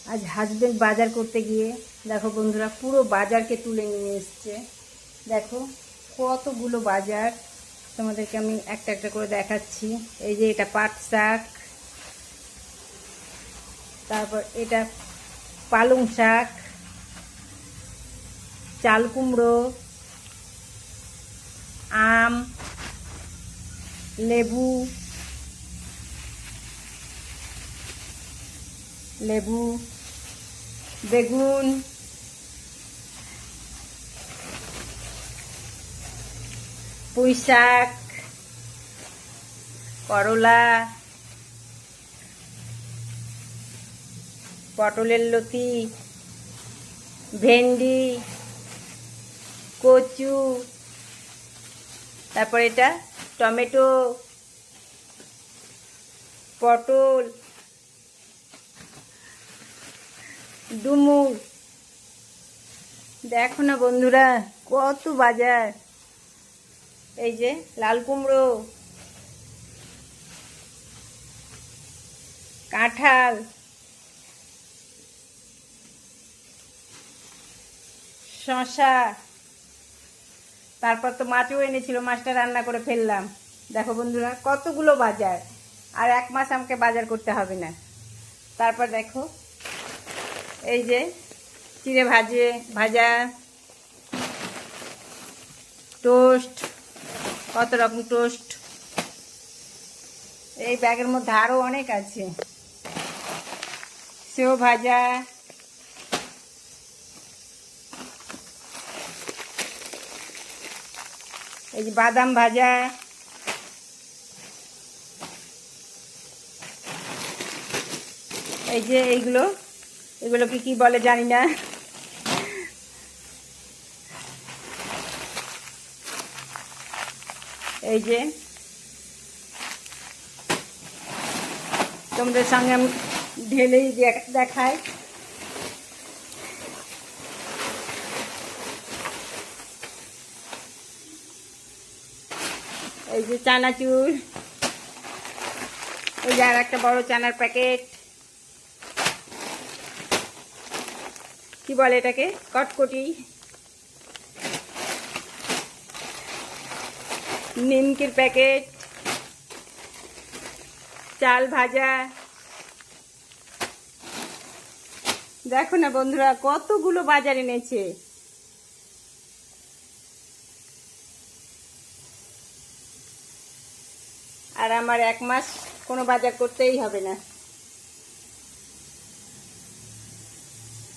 আজ হাজবেন্ড বাজার করতে গিয়ে দেখো বন্ধুরা পুরো বাজারকে তুলে নিয়ে এসছে। দেখো কতগুলো বাজার, তোমাদেরকে আমি একটা একটা করে দেখাচ্ছি। এই যে এটা পাট শাক, তারপর এটা পালং শাক, চাল কুমড়ো, আম, লেবু, বেগুন, পুঁই শাক, করলা, পটলের লতি, ভেন্ডি, কচু, তারপর এটা টমেটো, পটল, ডুমুর। দেখো না বন্ধুরা কত বাজার। এই যে লাল কুমড়ো, কাঁঠাল, শসা, তারপর তো মাছও এনেছিল, মাছটা রান্না করে ফেললাম। দেখো বন্ধুরা কতগুলো বাজার, আর 1 মাস আমাকে বাজার করতে হবে না। তারপর দেখো এই যে চিড়ে ভাজা, টোস্ট, কত রকম টোস্ট। এই ব্যাগের মধ্যে আরও অনেক আছে। সেও ভাজা, এই যে বাদাম ভাজা, এই যে এগুলোকে কি বলে জানি না। এই যে তোমাদের সঙ্গে আমি ঢেলেই দেখাই। এই যে চানাচুর, এই যে আর একটা বড় চানার প্যাকেট, কি বলে এটাকে, কটকটি, নিমকির প্যাকেট, চাল ভাজা। দেখো না বন্ধুরা কতগুলো বাজার এনেছে। আর আমার 1 মাস কোনো বাজার করতেই হবে না।